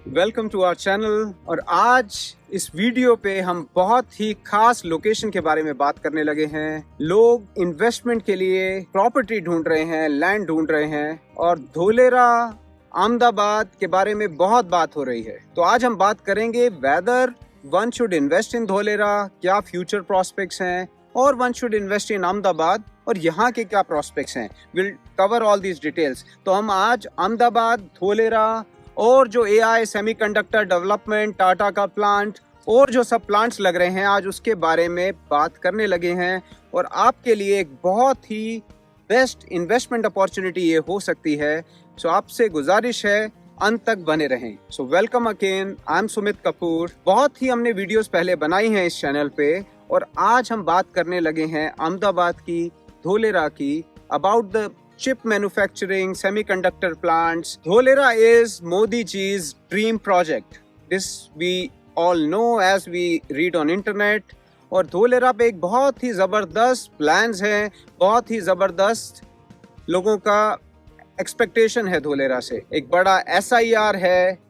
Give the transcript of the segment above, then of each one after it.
Welcome to our channel. और आज इस वीडियो पे हम बहुत ही खास लोकेशन के बारे में बात करने लगे हैं। लोग इन्वेस्टमेंट के लिए प्रॉपर्टी ढूंढ रहे हैं, लैंड ढूंढ रहे हैं और धोलेरा अहमदाबाद के बारे में बहुत बात हो रही है। तो आज हम बात करेंगे whether one should invest in Dholera, क्या फ्यूचर प्रोस्पेक्ट्स हैं, और one should invest in Ahmedabad और यहाँ के क्या प्रोस्पेक्ट्स हैं। Will cover all these details. तो हम आज अहमदाबाद, धोलेरा और जो AI सेमीकंडक्टर डेवलपमेंट, टाटा का प्लांट और जो सब प्लांट्स लग रहे हैं, आज उसके बारे में बात करने लगे हैं। और आपके लिए एक बहुत ही बेस्ट इन्वेस्टमेंट अपॉर्चुनिटी ये हो सकती है। सो आपसे गुजारिश है अंत तक बने रहें। So welcome again, I am Sumit Kapoor. बहुत ही हमने वीडियोस पहले बनाई हैं इस चैनल पे और आज हम बात करने लगे हैं अहमदाबाद की, धोलेरा की, about the chip manufacturing, semiconductor plants. Dholera is Modi ji's dream project. This we all know as we read on internet. और धोलेरा पे एक बहुत ही ज़बरदस्त प्लान्स हैं, बहुत ही ज़बरदस्त लोगों का एक्सपेक्टेशन है धोलेरा से। एक बड़ा SIR है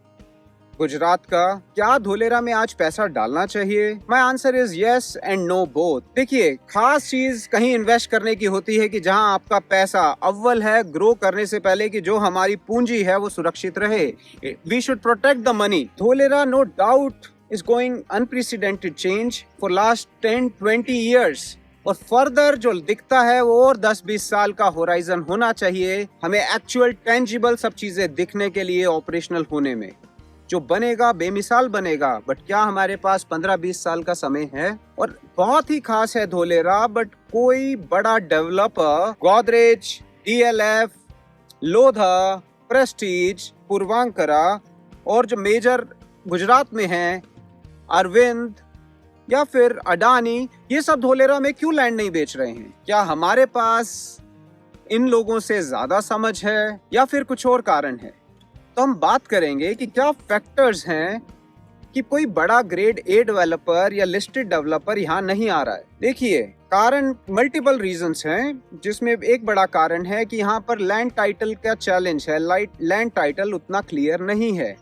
गुजरात का। क्या धोलेरा में आज पैसा डालना चाहिए? My answer is yes and no both. देखिए, खास चीज कहीं इन्वेस्ट करने की होती है कि जहां आपका पैसा अव्वल है ग्रो करने से पहले, कि जो हमारी पूंजी है वो सुरक्षित रहे। We should protect the money. Dholera no doubt is going unprecedented change for last 10-20 years. और फर्दर जो दिखता है वो और 10-20 साल का होराइजन होना चाहिए हमें, एक्चुअल टेंजिबल सब चीजें दिखने के लिए, ऑपरेशनल होने में। जो बनेगा बेमिसाल बनेगा, बट क्या हमारे पास 15-20 साल का समय है? और बहुत ही खास है धोलेरा, बट कोई बड़ा developer Godrej, DLF, Lodha, Prestige, Puravankara और जो मेजर गुजरात में हैं, अरविंद या फिर अडानी, ये सब धोलेरा में क्यों लैंड नहीं बेच रहे हैं? क्या हमारे पास इन लोगों से ज्यादा समझ है या फिर कुछ और कारण है? तो हम बात करेंगे कि क्या फैक्टर्स हैं कि कोई बड़ा ग्रेड A डेवलपर या लिस्टेड डेवलपर यहाँ नहीं आ रहा है। देखिए, कारण मल्टीपल रीजंस हैं, जिसमें एक बड़ा कारण है कि यहाँ पर लैंड टाइटल का चैलेंज है। लैंड टाइटल उतना क्लियर नहीं है।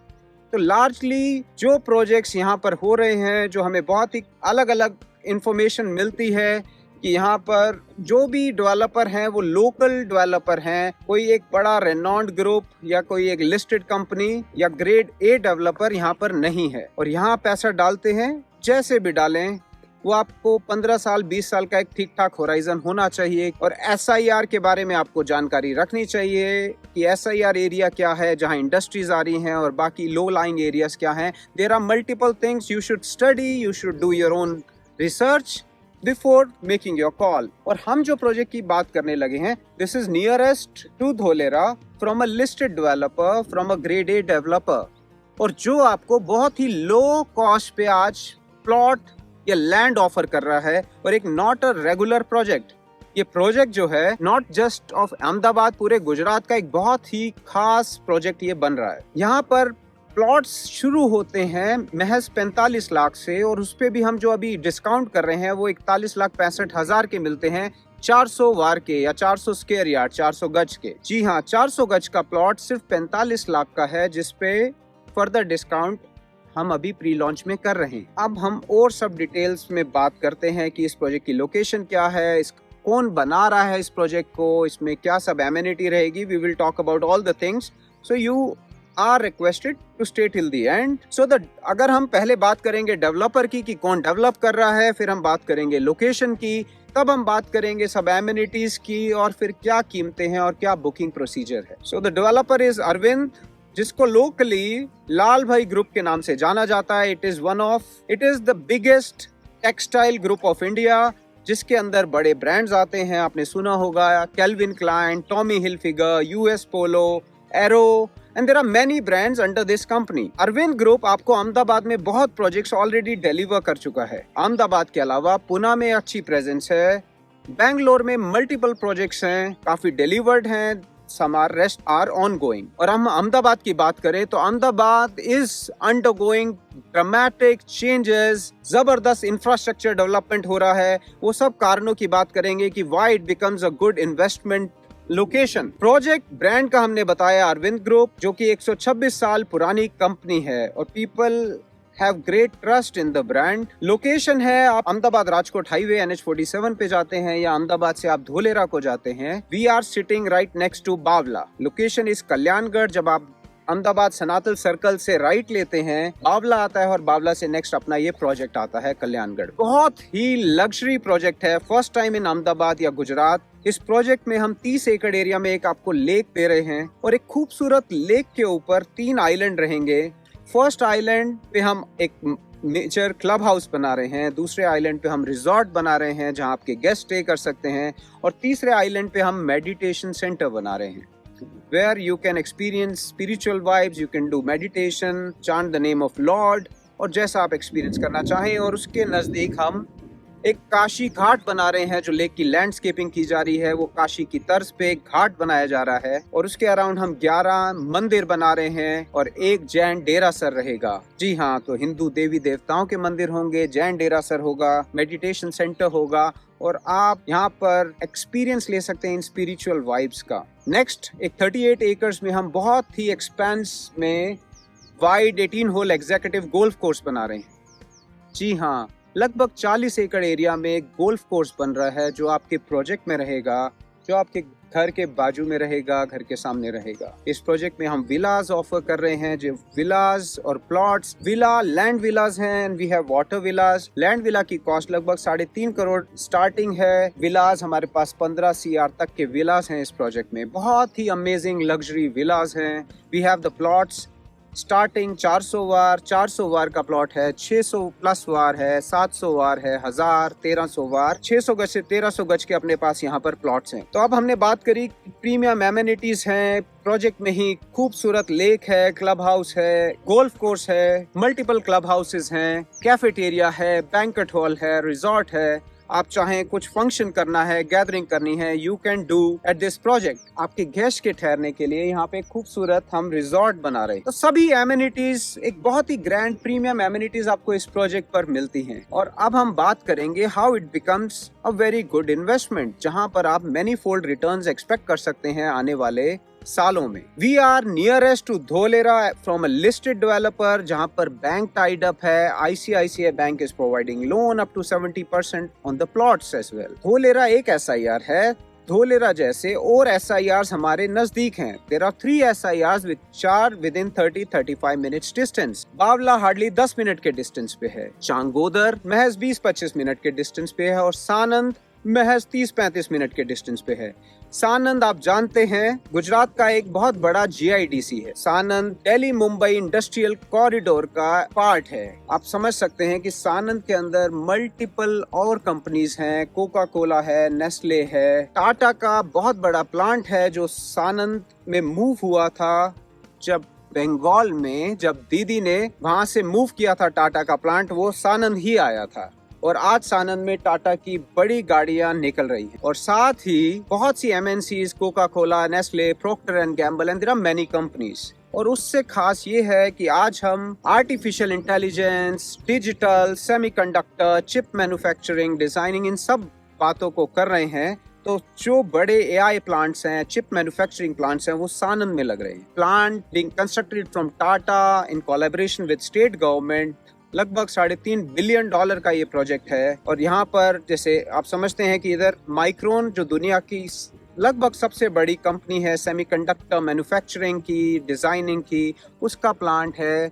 तो लार्जली जो प्रोजेक्ट्स यहाँ पर हो रहे हैं, जो हमें बहुत ही अलग अलग इंफॉर्मेशन मिलती है कि यहाँ पर जो भी डेवलपर हैं वो लोकल डेवलपर हैं। कोई एक बड़ा रेनॉन्ड ग्रुप या कोई एक लिस्टेड कंपनी या ग्रेड A डेवलपर यहाँ पर नहीं है। और यहाँ पैसा डालते हैं, जैसे भी डालें वो आपको 15 साल 20 साल का एक ठीक ठाक होराइजन होना चाहिए। और SIR के बारे में आपको जानकारी रखनी चाहिए कि SIR एरिया क्या है, जहाँ इंडस्ट्रीज आ रही हैं, और बाकी लो लाइंग एरियाज क्या हैं। There are multiple things you should study, you should do your own research before making your call. और हम जो प्रोजेक्ट की बात करने लगे हैं, this is nearest to Dholera from a listed developer, from a grade A developer, और जो आपको बहुत ही लो कॉस्ट पे आज प्लॉट या लैंड ऑफर कर रहा है। और एक नॉट अ रेगुलर प्रोजेक्ट। ये प्रोजेक्ट जो है नॉट जस्ट ऑफ अहमदाबाद, पूरे गुजरात का एक बहुत ही खास प्रोजेक्ट ये बन रहा है। यहाँ पर प्लॉट्स शुरू होते हैं महज 45 लाख से, और उस पे भी हम जो अभी डिस्काउंट कर रहे हैं वो 41,65,000 के मिलते हैं, 400 वार के या 400 स्क्वायर यार्ड, 400 गज के। जी हाँ, 400 गज का प्लॉट सिर्फ 45 लाख का है, जिसपे फर्दर डिस्काउंट हम अभी प्री लॉन्च में कर रहे हैं। अब हम और सब डिटेल्स में बात करते हैं कि इस प्रोजेक्ट की लोकेशन क्या है, कौन बना रहा है इस प्रोजेक्ट को, इसमें क्या सब एमिनिटी रहेगी। We will talk about all the things, so you are requested to stay till the end. So that अगर हम पहले बात करेंगे डेवलपर की कि कौन डेवलप कर रहा है, फिर हम बात करेंगे लोकेशन की, तब हम बात करेंगे सब एमिनिटीज की, और फिर क्या कीमतें हैं और क्या बुकिंग प्रोसीजर है। So the developer is Arvind, जिसको लोकली लाल भाई ग्रुप के नाम से जाना जाता है। It is the biggest textile group of India, जिसके अंदर बड़े ब्रांड्स आते हैं। आपने सुना होगा Calvin Klein, Tommy Hilfiger, US Polo, Arrow, and there are many brands under this company. Arvind group आपको अहमदाबाद में बहुत प्रोजेक्ट्स ऑलरेडी डिलीवर कर चुका है। अहमदाबाद के अलावा पुणे में अच्छी प्रेजेंस है, बेंगलोर में मल्टीपल प्रोजेक्ट्स हैं, काफी डिलीवर्ड हैं, some are rest are ongoing। और हम अहमदाबाद की बात करें तो Ahmedabad is undergoing dramatic changes, जबरदस्त इंफ्रास्ट्रक्चर डेवलपमेंट हो रहा है। वो सब कारणों की बात करेंगे कि why it becomes a good investment location, project brand का हमने बताया अरविंद ग्रुप, जो कि 126 साल पुरानी कंपनी है और people have great trust in the brand. Location है, आप अहमदाबाद राजकोट हाईवे NH47 पे जाते हैं या अहमदाबाद से आप धोलेरा को जाते हैं। We are sitting right next to Bavla. Location is Kalyangadh. जब आप अहमदाबाद सनातल सर्कल से राइट लेते हैं, बावला आता है और बावला से नेक्स्ट अपना ये प्रोजेक्ट आता है कल्याणगढ़। बहुत ही लग्जरी प्रोजेक्ट है, फर्स्ट टाइम इन अहमदाबाद या गुजरात। इस प्रोजेक्ट में हम 30 एकड़ एरिया में एक आपको लेक दे रहे हैं और एक खूबसूरत लेक के ऊपर 3 आइलैंड रहेंगे। फर्स्ट आइलैंड पे हम एक मेजर क्लब हाउस बना रहे हैं, दूसरे आइलैंड पे हम रिजॉर्ट बना रहे हैं जहां आपके गेस्ट स्टे कर सकते हैं, और तीसरे आइलैंड पे हम मेडिटेशन सेंटर बना रहे हैं where you can experience spiritual vibes, you can do meditation, chant the name of Lord, और जैसा आप एक्सपीरियंस करना चाहें। और उसके नजदीक हम एक काशी घाट बना रहे हैं, जो लेक की लैंडस्केपिंग की जा रही है वो काशी की तर्ज पे एक घाट बनाया जा रहा है, और उसके अराउंड हम 11 मंदिर बना रहे हैं और एक जैन डेरासर रहेगा। जी हाँ, तो हिंदू देवी देवताओं के मंदिर होंगे, जैन डेरासर होगा, मेडिटेशन सेंटर होगा, और आप यहाँ पर एक्सपीरियंस ले सकते हैं इन स्पिरिचुअल वाइब्स का। नेक्स्ट, एक 38 एकर्स में हम बहुत ही एक्सपेंस में wide 18 hole executive golf course बना रहे हैं। जी हाँ, लगभग 40 एकड़ एरिया में एक गोल्फ कोर्स बन रहा है जो आपके प्रोजेक्ट में रहेगा, जो आपके घर के बाजू में रहेगा, घर के सामने रहेगा। इस प्रोजेक्ट में हम विलास ऑफर कर रहे हैं, जो विलास और प्लॉट्स, विला लैंड विलास हैं, and we have water villas. Land villa की कॉस्ट लगभग 3.5 करोड़ स्टार्टिंग है। विलास हमारे पास 15 CR तक के विलास हैं इस प्रोजेक्ट में, बहुत ही अमेजिंग लग्जरी विलास हैं। We have the plots starting 400 वार, 400 वार का प्लॉट है, 600 प्लस वार है, 700 वार है, 1000, 1300 वार, 600 गज से 1300 गज के अपने पास यहाँ पर प्लॉट्स हैं। तो अब हमने बात करी प्रीमियम एमिनिटीज हैं प्रोजेक्ट में ही, खूबसूरत लेक है, क्लब हाउस है, गोल्फ कोर्स है, मल्टीपल क्लब हाउसेज हैं, कैफेटेरिया है, बैंक्वेट हॉल है, रिजॉर्ट है। आप चाहें कुछ फंक्शन करना है, गैदरिंग करनी है, you can do at this project. आपके गेस्ट के ठहरने के लिए यहाँ पे खूबसूरत हम रिजॉर्ट बना रहे हैं। तो सभी एमिनिटीज, एक बहुत ही ग्रैंड प्रीमियम एमिनिटीज आपको इस प्रोजेक्ट पर मिलती हैं। और अब हम बात करेंगे how it becomes a very good investment, जहाँ पर आप मैनी फोल्ड रिटर्न्स एक्सपेक्ट कर सकते हैं आने वाले सालों में। We are nearest to Dholera from a listed developer, जहां पर बैंक टाइड अप है। ICICI bank is providing loan up to 70% on the plots as well. Dholera एक SIR है। धोलेरा जैसे और SIRs हमारे नजदीक हैं। There are 3 SIRs which are within 30-35 minutes distance. Bavla hardly 10 minute के डिस्टेंस पे है। चांगोदर महज 20-25 मिनट के डिस्टेंस पे है, और सानंद महज 30-35 मिनट के डिस्टेंस पे है। सानंद आप जानते हैं गुजरात का एक बहुत बड़ा GIDC है। सानंद दिल्ली मुंबई इंडस्ट्रियल कॉरिडोर का पार्ट है। आप समझ सकते हैं कि सानंद के अंदर मल्टीपल और कंपनीज हैं, कोका कोला है, नेस्ले है, टाटा का बहुत बड़ा प्लांट है जो सानंद में मूव हुआ था। जब बंगाल में जब दीदी ने वहां से मूव किया था टाटा का प्लांट, वो सानंद ही आया था, और आज सानंद में टाटा की बड़ी गाड़ियां निकल रही हैं। और साथ ही बहुत सी MNCs, Coca Cola, Nestle, Procter and Gamble, and there are many companies. और उससे खास ये है कि आज हम artificial intelligence, digital, semiconductor, chip manufacturing, designing, इन सब बातों को कर रहे हैं। तो जो बड़े AI प्लांट्स हैं, चिप मैन्युफैक्चरिंग प्लांट्स हैं, वो सानंद में लग रहे हैं। Plant being constructed from Tata in collaboration with state government. लगभग $3.5 बिलियन का ये प्रोजेक्ट है। और यहाँ पर जैसे आप समझते हैं कि इधर माइक्रोन, जो दुनिया की लगभग सबसे बड़ी कंपनी है सेमीकंडक्टर मैन्युफैक्चरिंग की, डिजाइनिंग की, उसका प्लांट है।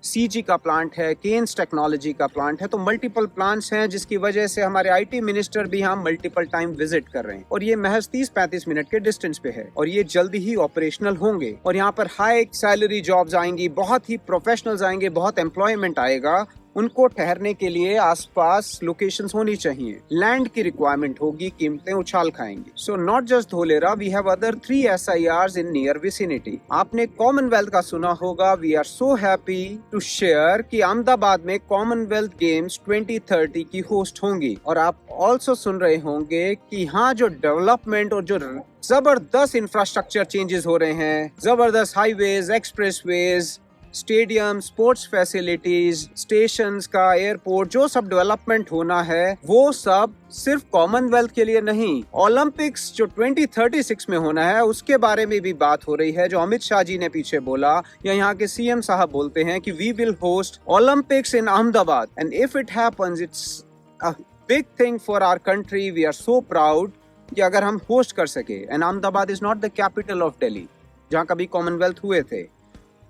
CG का प्लांट है, केन्स टेक्नोलॉजी का प्लांट है। तो मल्टीपल प्लांट्स हैं, जिसकी वजह से हमारे IT मिनिस्टर भी यहाँ मल्टीपल टाइम विजिट कर रहे हैं। और ये महज 30-35 मिनट के डिस्टेंस पे है, और ये जल्दी ही ऑपरेशनल होंगे। और यहाँ पर हाई सैलरी जॉब्स आएंगी, बहुत ही प्रोफेशनल्स आएंगे, बहुत एम्प्लॉयमेंट आएगा। उनको ठहरने के लिए आसपास लोकेशंस होनी चाहिए। लैंड की रिक्वायरमेंट होगी, कीमतें उछाल खाएंगी। So not just Dholera, we have other 3 SIRs in near vicinity. आपने कॉमनवेल्थ का सुना होगा। We are so happy to share कि अहमदाबाद में कॉमनवेल्थ गेम्स 2030 की होस्ट होंगी। और आप ऑल्सो सुन रहे होंगे कि यहाँ जो डेवलपमेंट और जो जबरदस्त इंफ्रास्ट्रक्चर चेंजेस हो रहे हैं, जबरदस्त highways, expressways, stadium, sports facilities, stations का, एयरपोर्ट, जो सब डेवलपमेंट होना है वो सब सिर्फ कॉमनवेल्थ के लिए नहीं, ओलंपिक्स जो 2036 में होना है उसके बारे में भी बात हो रही है। जो अमित शाह जी ने पीछे बोला या यहाँ के सीएम साहब बोलते हैं कि we will host Olympics in Ahmedabad, and if it happens it's a big thing for our country. We are so proud कि अगर हम होस्ट कर सके। And Ahmedabad is not the capital of Delhi, जहाँ कभी कॉमनवेल्थ हुए थे।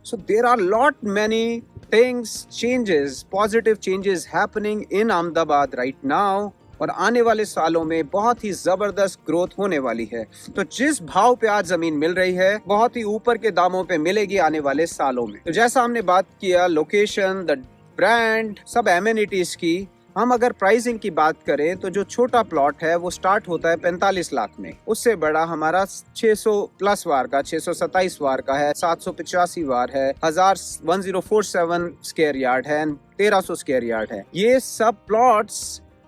So there are lot many things, changes, positive changes happening in Ahmedabad right now, और आने वाले सालों में बहुत ही जबरदस्त ग्रोथ होने वाली है। तो जिस भाव पे आज जमीन मिल रही है बहुत ही ऊपर के दामों पे मिलेगी आने वाले सालों में। तो जैसा हमने बात किया लोकेशन, द ब्रांड, सब एमिनिटीज की, हम अगर प्राइसिंग की बात करें तो जो छोटा प्लॉट है वो स्टार्ट होता है 45 लाख में, उससे बड़ा हमारा 600 प्लस वार का, 627 वार का है, 785 वार है, 1047 स्क्वायर यार्ड है, 1300 स्क्वायर यार्ड है। ये सब प्लॉट्स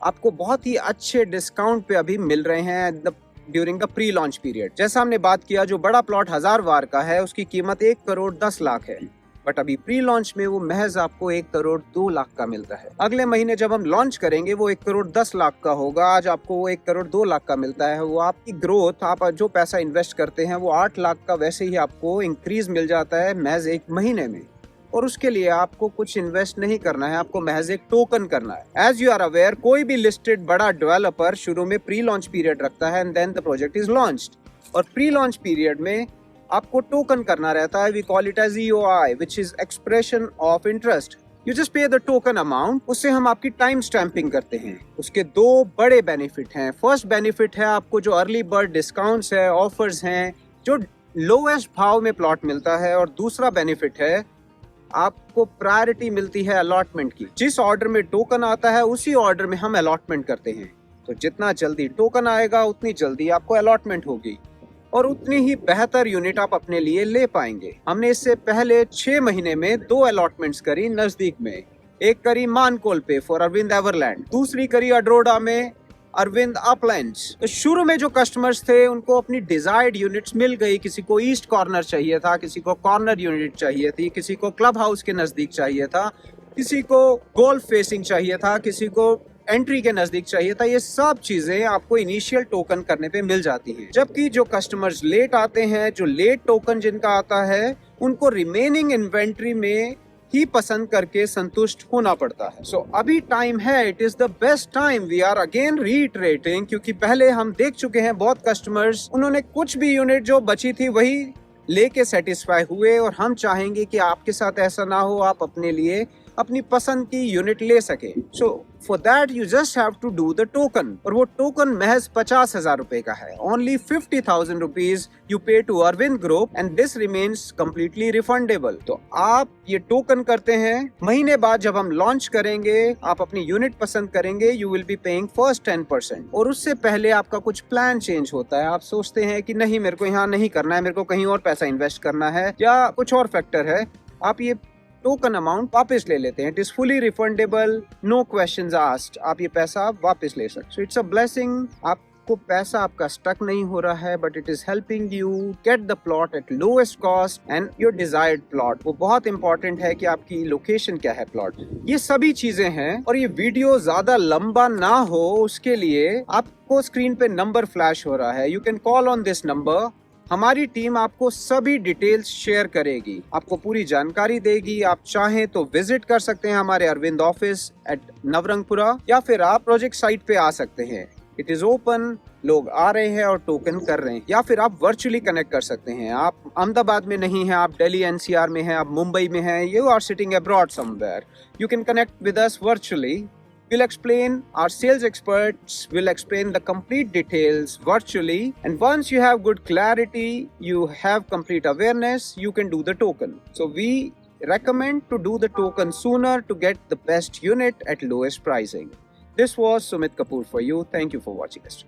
आपको बहुत ही अच्छे डिस्काउंट पे अभी मिल रहे हैं during the pre launch period. जैसा हमने बात किया जो बड़ा प्लॉट 1000 वार का है उसकी कीमत 1 करोड़ 10 लाख है, बट अभी प्री लॉन्च में वो महज आपको 1 करोड़ 2 लाख का मिलता है। अगले महीने जब हम लॉन्च करेंगे वो 1 करोड़ 10 लाख का होगा। आज आपको वो 1 करोड़ 2 लाख का मिलता है। वो आपकी ग्रोथ, आप जो पैसा इन्वेस्ट करते हैं वो 8 लाख का वैसे ही आपको इंक्रीज मिल जाता है महज 1 महीने में। और उसके लिए आपको कुछ इन्वेस्ट नहीं करना है, आपको महज एक टोकन करना है। एज यू आर अवेयर, कोई भी लिस्टेड बड़ा डेवलपर शुरू में प्री लॉन्च पीरियड रखता है and then the project is launched. और प्री लॉन्च पीरियड में आपको टोकन करना रहता है। We call it as EOI, which is expression of interest. You just pay the token amount, उससे हम आपकी टाइम स्टैंपिंग करते हैं। उसके 2 बड़े बेनिफिट हैं। फर्स्ट बेनिफिट है आपको जो अर्ली बर्ड डिस्काउंट्स है, ऑफर्स हैं, जो लोएस्ट भाव में प्लॉट मिलता है। और दूसरा बेनिफिट है आपको प्रायोरिटी मिलती है अलॉटमेंट की। जिस ऑर्डर में टोकन आता है उसी ऑर्डर में हम अलॉटमेंट करते हैं। तो जितना जल्दी टोकन आएगा उतनी जल्दी आपको अलॉटमेंट होगी और उतनी ही बेहतर यूनिट आप अपने लिए ले पाएंगे। हमने इससे पहले 6 महीने में 2 अलॉटमेंट्स करी नजदीक में। एक करी मानकोल पे फॉर अरविंद एवरलैंड, दूसरी करी अड्रोडा में अरविंद अपलैंड्स। तो शुरू में जो कस्टमर्स थे उनको अपनी डिजायर्ड यूनिट्स मिल गई। किसी को ईस्ट कॉर्नर चाहिए था, किसी को कॉर्नर यूनिट चाहिए थी, किसी को क्लब हाउस के नजदीक चाहिए था, किसी को गोल्फ फेसिंग चाहिए था, किसी को एंट्री के नजदीक चाहिए था। ये सब चीजें आपको इनिशियल टोकन करने पे मिल जाती हैं। जबकि जो कस्टमर्स लेट आते हैं, जो लेट टोकन जिनका आता है, उनको रिमेनिंग इन्वेंट्री में ही पसंद करके संतुष्ट होना पड़ता है। सो अभी टाइम है, it is the best time. We are again reiterating, क्योंकि पहले हम देख चुके हैं बहुत कस्टमर्स, उन्होंने कुछ भी यूनिट जो बची थी वही लेके सेटिस्फाई हुए। और हम चाहेंगे कि आपके साथ ऐसा ना हो, आप अपने लिए अपनी पसंद की यूनिट ले सके। So for that you just have to do the token. और वो टोकन महज 50,000 रुपए का है। Only 50,000 rupees you pay to Arvind group and this remains completely refundable. तो आप ये टोकन करते हैं, महीने बाद जब हम लॉन्च करेंगे, आप अपनी यूनिट पसंद करेंगे, you will be paying first 10%। और उससे पहले आपका कुछ प्लान चेंज होता है। आप सोचते हैं कि नहीं, मेरे को यहाँ नहीं करना है, मेरे को कहीं और पैसा इन्वेस्ट करना है, या कुछ और फैक्टर है, आप ये टोकन अमाउंट वापस ले लेते हैं। It is fully refundable, no questions asked. आप ये पैसा वापस ले सकते। So it's a blessing. आपको पैसा आपका स्टक नहीं हो रहा है, but it is helping you get the plot at lowest cost and your desired plot. वो बहुत इंपॉर्टेंट है कि आपकी लोकेशन क्या है प्लॉट। ये सभी चीजें हैं। और ये वीडियो ज्यादा लंबा ना हो उसके लिए आपको स्क्रीन पे नंबर फ्लैश हो रहा है। You can call on this number. हमारी टीम आपको सभी डिटेल्स शेयर करेगी, आपको पूरी जानकारी देगी। आप चाहें तो विजिट कर सकते हैं हमारे अरविंद ऑफिस एट नवरंगपुरा, या फिर आप प्रोजेक्ट साइट पे आ सकते हैं। इट इज ओपन, लोग आ रहे हैं और टोकन कर रहे हैं। या फिर आप वर्चुअली कनेक्ट कर सकते हैं। आप अहमदाबाद में नहीं हैं, आप दिल्ली NCR में हैं, आप मुंबई में हैं, you are sitting abroad somewhere, you can connect with us virtually. We'll explain, our sales experts will explain the complete details virtually, and once you have good clarity, you have complete awareness, you can do the token. So we recommend to do the token sooner to get the best unit at lowest pricing. This was Sumit Kapoor for you. Thank you for watching us.